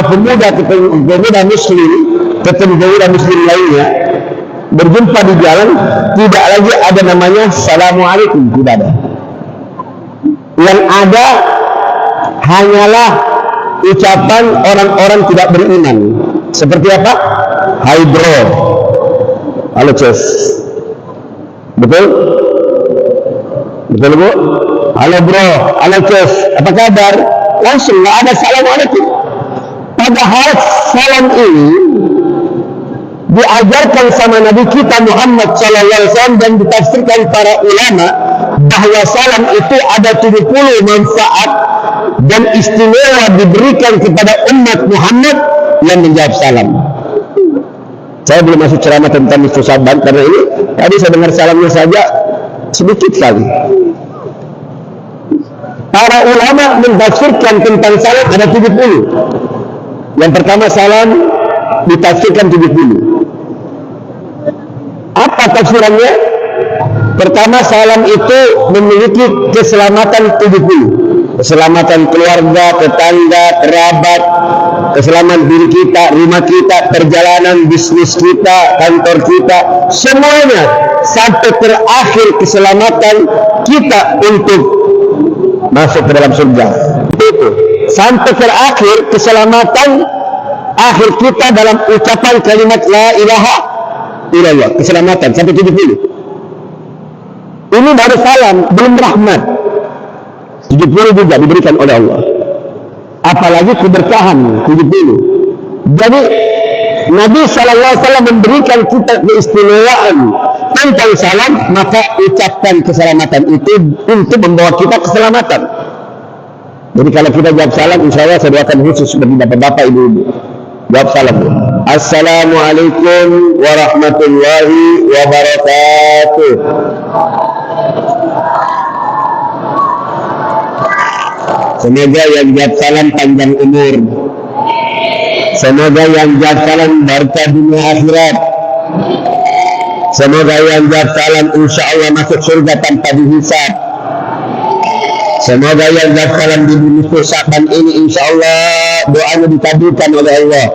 pemuda muslim ketemu pemuda muslim lainnya berjumpa di jalan, tidak lagi ada namanya assalamualaikum, tidak ada. Yang ada hanyalah ucapan orang-orang tidak beriman. Seperti apa? Hai bro, halo Ces, betul? Betul bu? Halo bro, halo Ces, apa kabar? Langsung nggak ada assalamualaikum. Padahal salam ini diajarkan sama Nabi kita Muhammad SAW dan ditafsirkan para ulama bahwa salam itu ada 70 manfaat dan istimewa diberikan kepada umat Muhammad yang menjawab salam. Saya belum masuk ceramah tentang nisfu Sya'ban karena ini tadi saya dengar salamnya saja sedikit sekali. Para ulama mentafsirkan tentang salam ada 70. Yang pertama salam ditafsirkan 70. Apa tafsirannya? Pertama, salam itu memiliki keselamatan 70. Keselamatan keluarga, tetangga, kerabat, keselamatan diri kita, rumah kita, perjalanan bisnis kita, kantor kita, semuanya sampai terakhir keselamatan kita untuk masuk ke dalam surga. Itu sampai terakhir keselamatan akhir kita dalam ucapan kalimat la ilaha illallah, keselamatan sampai 70. Ini baru salam, belum rahmat. 70 juga diberikan oleh Allah. Apalagi keberkahan 70. Jadi Nabi SAW memberikan kita keistimewaan tentang salam, maka ucapkan keselamatan itu untuk membawa kita keselamatan. Jadi kalau kita jawab salam, insya Allah saya doakan khusus bagi bapak-bapak, ibu-ibu. Jawab salam. Assalamualaikum warahmatullahi wabarakatuh. Semoga yang jawab salam panjang umur. Semoga yang jawab salam berkah dunia akhirat. Semoga yang jawab salam insya Allah masuk surga tanpa dihisab. Semoga yang jawab salam di nisfu Sya'ban ini insya Allah doanya dikabulkan oleh Allah.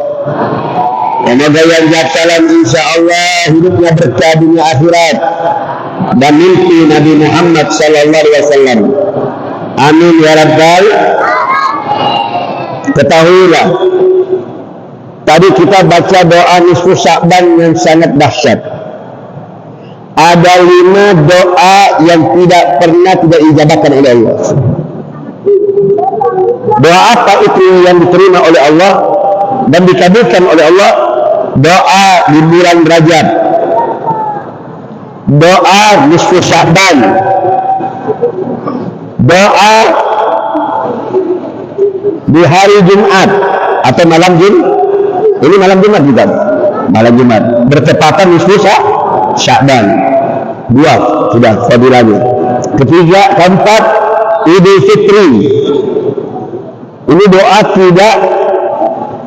Semoga yang jawab salam insya Allah hidupnya berkah dunia akhirat dan mimpi Nabi Muhammad SAW. Amin ya Rabbal. Ketahuilah, tadi kita baca doa nisfu Sya'ban yang sangat dahsyat. Ada 5 doa yang tidak pernah tidak diijabahkan oleh Allah. Doa apa itu yang diterima oleh Allah dan dikabulkan oleh Allah? Doa di bulan Rajab, doa nisfu Sya'ban, doa di hari Jumat atau malam Jumat. Ini malam Jumat juga, malam Jumat bertepatan nisfu Sya'ban. 2 sudah fadilahnya. Ketiga, keempat, Idul Fitri. Ini doa tidak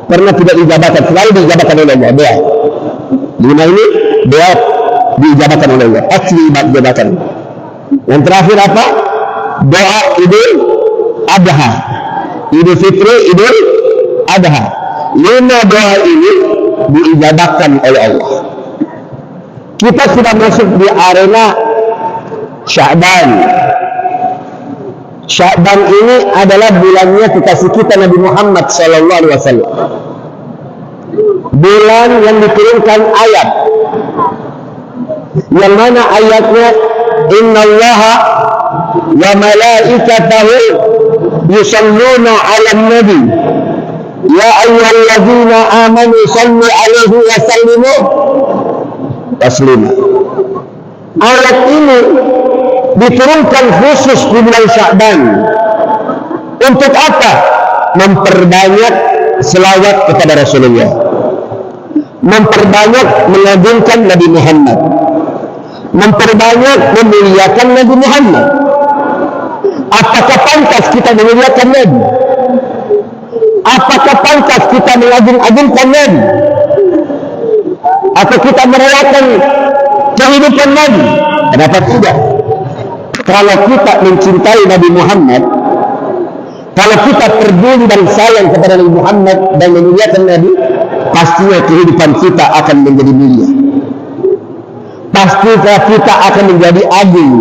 pernah tidak diijabahkan, selalu diijabahkan oleh Allah. Doa 5 ini doa diijabahkan oleh Allah, asli diijabahkan. Yang terakhir apa? Doa Idul Adha, Idul Fitri, Idul Adha. 5 doa ini diijabahkan oleh Allah. Kita sudah masuk di arena Sya'ban. Sya'ban ini adalah bulannya kekasih kita Nabi Muhammad SAW. Bulan yang diturunkan ayat. Yang mana ayatnya innallaha wa malaikatahu yusalluna 'alan nabi ya ayyuhalladzina amanu sallu 'alaihi wa sallimu taslima. Ayat ini diturunkan khusus di bulan Sya'ban. Untuk apa? Memperbanyak selawat kepada Rasulullah, memperbanyak mengagungkan Nabi Muhammad, memperbanyak memuliakan Nabi Muhammad. Apakah pantas kita memuliakan Nabi? Apakah pantas kita mengagung-agungkan Nabi? Atau kita merayakan kehidupan Nabi? Kenapa tidak? Kalau kita mencintai Nabi Muhammad, Kalau kita peduli dan sayang kepada Nabi Muhammad dan memuliakan Nabi, pastinya kehidupan kita akan menjadi mulia. Pastinya kita akan menjadi agung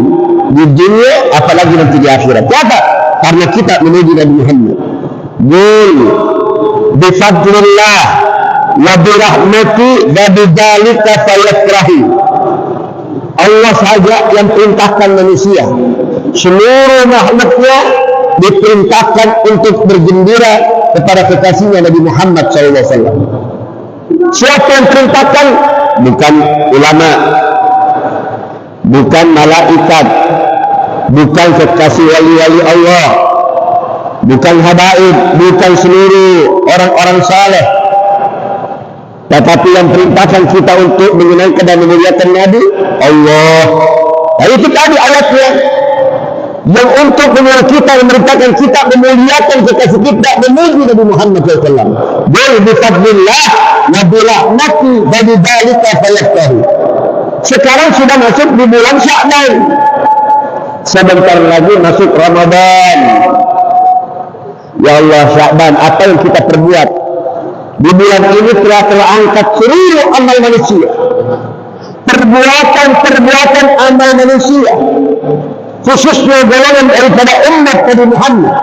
di dunia, apalagi nanti di akhirat. Kenapa? Karena kita memuji Nabi Muhammad. Qul bifadlillah wa birahmati wa bidzalika falyafrahu. Allah saja yang perintahkan manusia. Seluruh makhluknya diperintahkan untuk bergembira kepada kekasihnya Nabi Muhammad SAW. Siapa yang perintahkan? Bukan ulama, bukan malaikat, bukan kekasih wali-wali Allah, bukan habaib, bukan seluruh orang-orang saleh, tetapi yang perintahkan kita untuk menyenangkan dan memuliakan Nabi Allah. Nah, itu tadi ayatnya yang untuk menyuruh kita, memerintahkan kita memuliakan kekasih kita, memuji Nabi Muhammad SAW. Qul bifadlillah wa birahmati wa bidzalika falyafrahu. Sekarang sudah masuk di bulan Sya'ban, sebentar lagi masuk Ramadan. Ya Allah, Sya'ban, apa yang kita perbuat di bulan ini telah terangkat seluruh amal manusia, perbuatan amal manusia, khususnya golongan daripada umat Nabi Muhammad,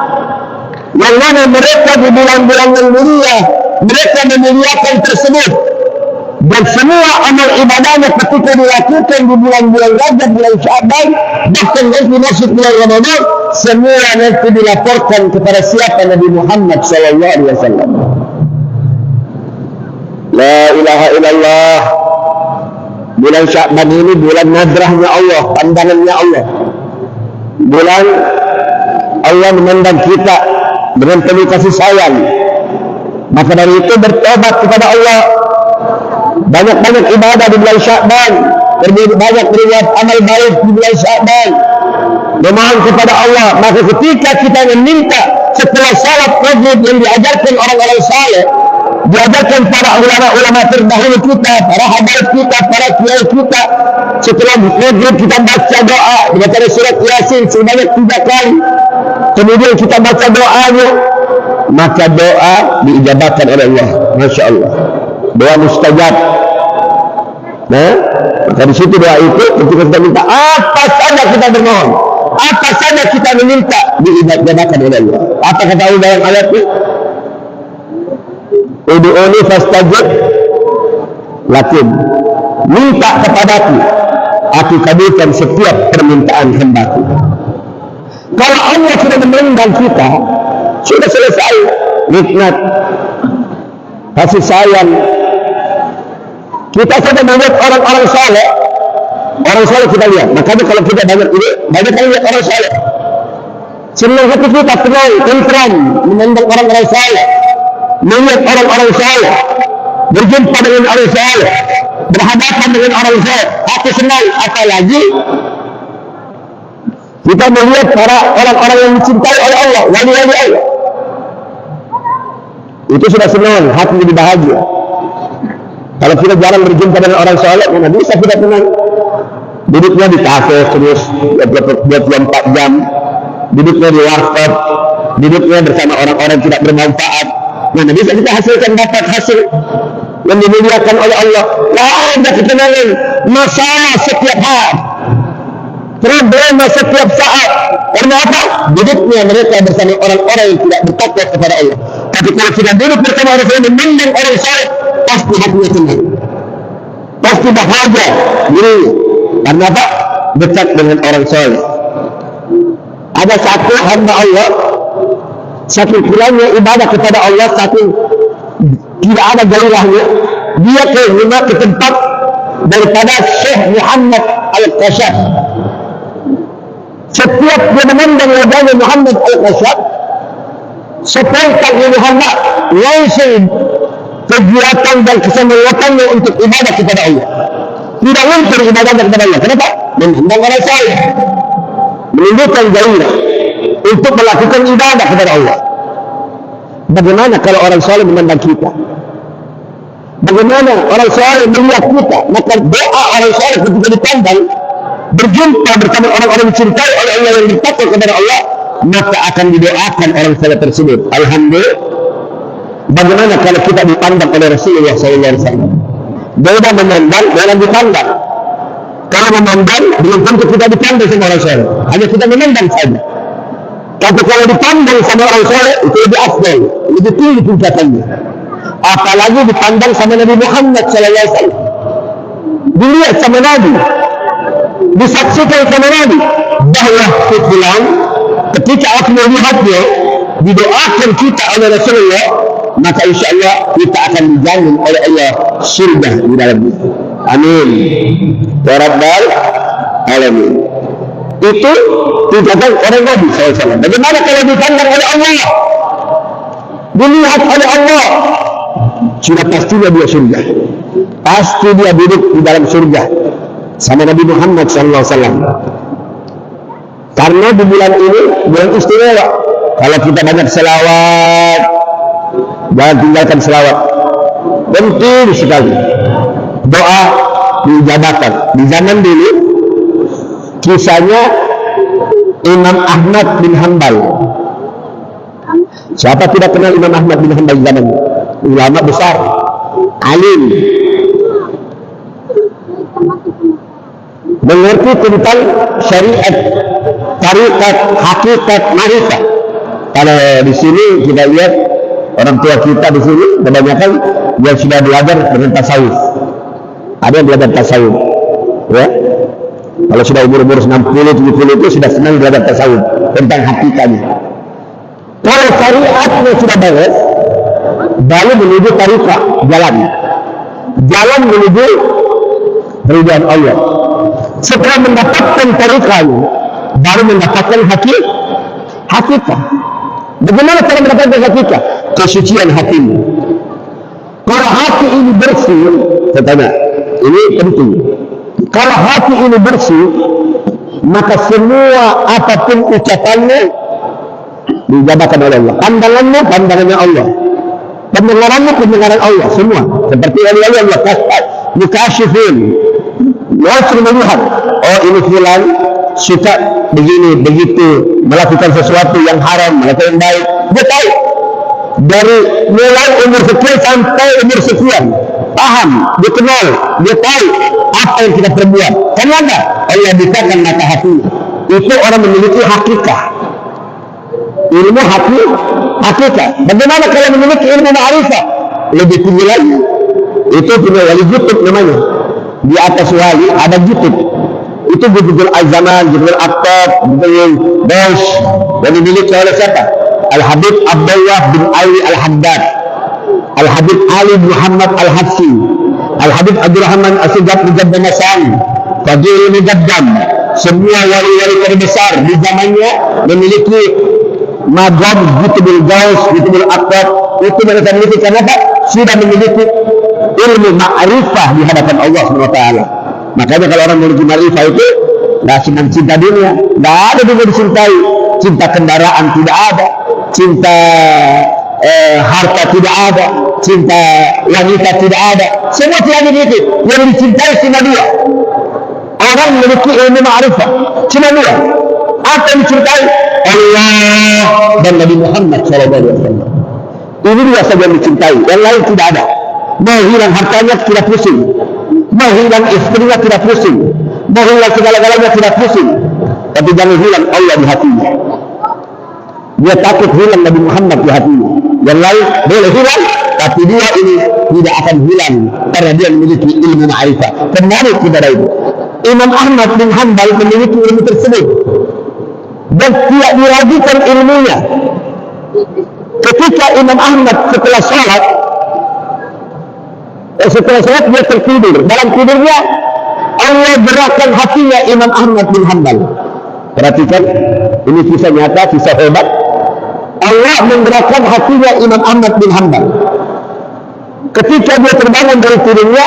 yang mana mereka di bulan-bulan yang mulia mereka memuliakan tersebut, dan semua amal ibadahnya ketika dilakukan di bulan-bulan Rajab, bulan Sya'ban, bahkan nanti masuk bulan Ramadan, semua nanti dilaporkan kepada siapa? Nabi Muhammad SAW. La ilaha illallah. Bulan Sya'ban ini bulan nadrahnya Allah, pandangannya Allah. Bulan Allah memandang kita dengan penuh kasih sayang. Maka dari itu bertobat kepada Allah, banyak-banyak ibadah di bulan Sya'ban, banyak berbuat amal baik di bulan Sya'ban, memohon kepada Allah. Maka ketika kita meminta setelah salat maghrib yang diajarkan orang-orang saleh, diajarkan para ulama-ulama terdahulu kita, para habaib kita, para kiai kita, setelah maghrib kita baca doa, dibaca surat Yasin sebanyak 3 kali, kemudian kita baca doanya, maka doa diijabahkan oleh Allah. Masya Allah, doa mustajab. Nah, maka di situ doa itu ketika kita minta apa saja kita bermohon, apa saja kita meminta, diijabahkan oleh Allah. Apa kata Allah dalam ayatnya? Ud'uni fastajib lakum. Minta kepadaku, aku kabulkan setiap permintaan hambaku. Kalau Allah sudah memandang kita, sudah selesai nikmat kasih sayang. Kita sudah melihat orang-orang saleh, orang saleh kita lihat. Makanya kalau kita banyak kali lihat orang saleh, senang hati kita, tenang, tentram memandang orang-orang saleh, melihat orang-orang saleh, berjumpa dengan orang saleh, berhadapan dengan orang saleh, hati senang. Apalagi kita melihat para orang-orang yang dicintai oleh Allah, wali-wali Allah, itu sudah senang, hati jadi bahagia. Kalau kita jarang berjumpa dengan orang saleh, mana bisa kita tenang? Duduknya di kafe terus 24 jam, duduknya di warkop, duduknya bersama orang-orang tidak bermanfaat. Mana bisa kita hasilkan dapat hasil yang dimuliakan oleh Allah? Tidak ada ketenangan, masalah setiap hari, problema setiap saat. Karena apa? Duduknya mereka bersama orang-orang yang tidak bertakwa kepada Allah. Tapi kalau kita duduk bersama orang yang memandang orang saleh, pasti hatinya tenang, pasti bahagia dirinya. Karena apa? Dekat dengan orang saleh. Ada satu hamba Allah, saking kurangnya ibadah kepada Allah, saking tidak ada gairahnya, dia ke tempat daripada Syekh Muhammad Al-Qashaf. Setiap dia memandang wajahnya Muhammad Al-Qashaf, sepontak Muhammad langsung kegiatan dan kesemuatannya untuk ibadah kepada Allah. Tidak luntur ibadah kepada Allah. Kenapa? Memandang orang saleh, menunjukkan gairah untuk melakukan ibadah kepada Allah. Bagaimana kalau orang saleh memandang kita? Bagaimana orang saleh melihat kita? Maka doa orang saleh ketika dipandang, berjumpa bersama orang-orang dicintai oleh Allah yang bertakwa kepada Allah, maka akan didoakan orang saleh tersebut. Alhamdulillah. Bagaimana kalau kita dipandang oleh Rasulullah SAW? Beda memandang, dalam dipandang. Kalau memandang, belum tentu kita dipandang sama orang saleh. Hanya kita memandang saja. Tapi kalau dipandang sama orang saleh, itu lebih afdal, lebih tinggi tingkatannya. Apalagi dipandang sama Nabi Muhammad SAW. Dilihat sama Nabi, disaksikan sama Nabi, bahwa fulan ketika aku melihatnya, didoakan kita oleh Rasulullah, maka insya Allah kita akan dijamin oleh Allah surga di dalamnya. Amin. Ya Rabbal Alamin. Itu tingkatan orang Nabi SAW. Bagaimana kalau dipandang oleh Allah, dilihat oleh Allah, sudah pastinya dia surga. Pasti dia duduk di dalam surga sama Nabi Muhammad SAW. Karena di bulan ini bulan istimewa. Kalau kita banyak selawat, jangan tinggalkan selawat. Penting sekali. Doa diijabahkan. Di zaman dulu kisahnya Imam Ahmad bin Hanbal. Siapa tidak kenal Imam Ahmad bin Hanbal zaman? Ulama besar, alim, mengerti tentang syariat, tarikat, hakikat, marifat. Kalau di sini kita lihat orang tua kita di sini kebanyakan yang sudah belajar dengan tasawuf. Ada yang belajar tasawuf, ya. Kalau sudah umur 60-70 itu sudah senang belajar tasawuf tentang hakikatnya. Kalau syariatnya sudah beres, baru menuju tarikat, jalan menuju ridwan Allah. Setelah mendapatkan tarikatnya, baru mendapatkan hakikat. Bagaimana cara mendapatkan hakikat? Kesucian hatimu. Kalau hati ini bersih, saya tanya, ini penting. Kalau hati ini bersih, maka semua apapun ucapannya dijabarkan oleh Allah. Pandangannya Allah. Pendengaran Allah. Semua. Seperti wali-wali Allah. Mukashifin. Langsung melihat. Oh, ini fulan suka begini, begitu. Melakukan sesuatu yang haram, melakukan yang baik. Dia tahu. Dari mulai umur sekian sampai umur sekian. Paham. Dia kenal. Dia tahu apa yang kita perbuat. Kenapa? Allah bukakan mata hatinya. Itu orang memiliki hakikat. Ilmu hakikat. Bagaimana kalau memiliki ilmu ma'rifah? Lebih tinggi lagi. Itu punya wali Jutub namanya. Di atas wali ada Jutub. Itu Jutubul Azaman, Jutubul Aqtab, Jutubul Daus. Dan dimiliki oleh siapa? Al-Habib Abdullah bin Ali Al-Haddad, Al-Habib Ali bin Muhammad Al-Hadsi, Al-Habib Abdurrahman As-Sujad Mujaddam Masani, Fadil Mujaddam. Semua wali-wali terbesar di zamannya memiliki madhab Jutubul Daus, Jutubul Aqtab. Itu mereka memiliki karena apa? Sudah memiliki ilmu ma'rifah di hadapan Allah SWT. Makanya kalau orang memiliki ma'rifah itu nggak cuma cinta dunia, nggak ada juga dicintai. Cinta kendaraan tidak ada, cinta harta tidak ada, cinta wanita tidak ada. Semua tidak dimiliki. Yang dicintai cuma dua. Orang memiliki ilmu ma'rifah cuma dua. Apa yang dicintai? Allah dan Nabi Muhammad SAW. Ini dua saja yang dicintai, yang lain tidak ada. Mau hilang hartanya tidak pusing, mau hilang istrinya tidak pusing, mau hilang segala-galanya tidak pusing. Tapi jangan hilang Allah di hatinya. Dia takut hilang Nabi Muhammad di hatinya. Yang lain boleh hilang, tapi dia ini tidak akan hilang karena dia memiliki ilmu ma'rifah. Kembali kepada itu. Imam Ahmad bin Hanbal memiliki ilmu tersebut dan tidak diragukan ilmunya. Ketika Imam Ahmad setelah sholat dia tertidur. Dalam tidurnya Allah gerakkan hatinya Imam Ahmad bin Hanbal. Perhatikan, ini kisah nyata, kisah hebat. Allah menggerakkan hatinya Imam Ahmad bin Hanbal. Ketika dia terbangun dari tidurnya,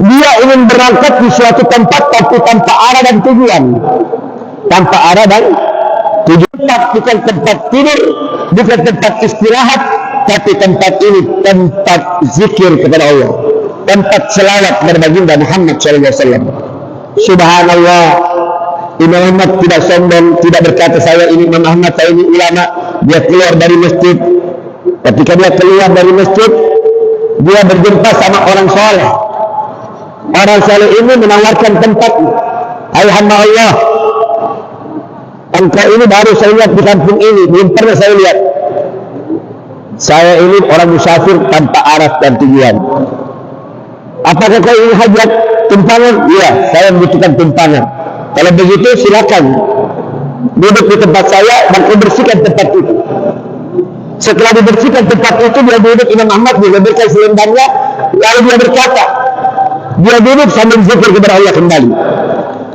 dia ingin berangkat di suatu tempat tapi tanpa arah dan tujuan. Tanpa arah dan tujuan, bukan tempat tidur, bukan tempat istirahat, tapi tempat ini tempat zikir kepada Allah, tempat selawat kepada baginda Muhammad SAW. Subhanallah, Imam Ahmad tidak sombong, tidak berkata saya ini Imam Ahmad, saya ini ulama. Dia keluar dari masjid. Ketika dia keluar dari masjid, dia berjumpa sama orang soleh. Orang soleh ini menawarkan tempat. Hai hamba Allah, engkau ini baru saya lihat di kampung ini, belum pernah saya lihat. Saya ini orang musafir tanpa arah dan tujuan. Apakah kau ingin hajat tumpangan? Iya, saya membutuhkan tumpangan. Kalau begitu silakan duduk di tempat saya dan bersihkan tempat itu. Setelah dibersihkan tempat itu, dia duduk. Imam Ahmad dilebarkan selendangnya, lalu dia berkata, dia duduk sambil zikir kepada Allah kembali.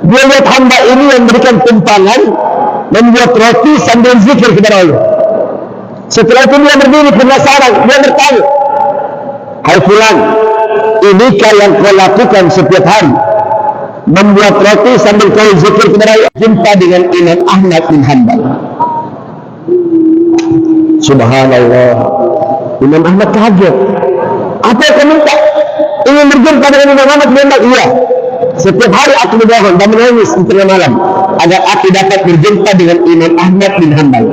Dia lihat hamba ini yang memberikan tumpangan, membuat roti sambil zikir kepada Allah. Setelah itu dia berdiri penasaran, dia bertanya, hai fulan, inikah yang kau lakukan setiap hari? Membuat roti sambil kau zikir kepada Allah. Jumpa dengan Imam Ahmad bin Hanbal. Subhanallah, Imam Ahmad kaget. Apa yang kau minta? Ingin berjumpa dengan Imam Ahmad bin Hanbal? Iya. Setiap hari aku berdoa dan menangis di tengah malam agar aku dapat berjumpa dengan Imam Ahmad bin Hanbal.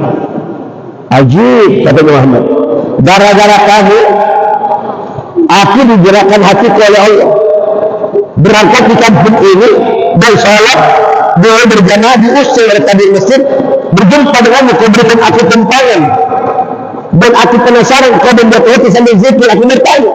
Ajib, kata Muhammad. Gara-gara kamu, aku digerakkan hatiku oleh Allah. Berangkat di kampung ini dan sholat, doa berjamaah diusir oleh tabir masjid. Berjumpa denganmu, kau berikan aku tumpangan. Dan aku penasaran, kau membuat roti sambil zikir, aku bertanya.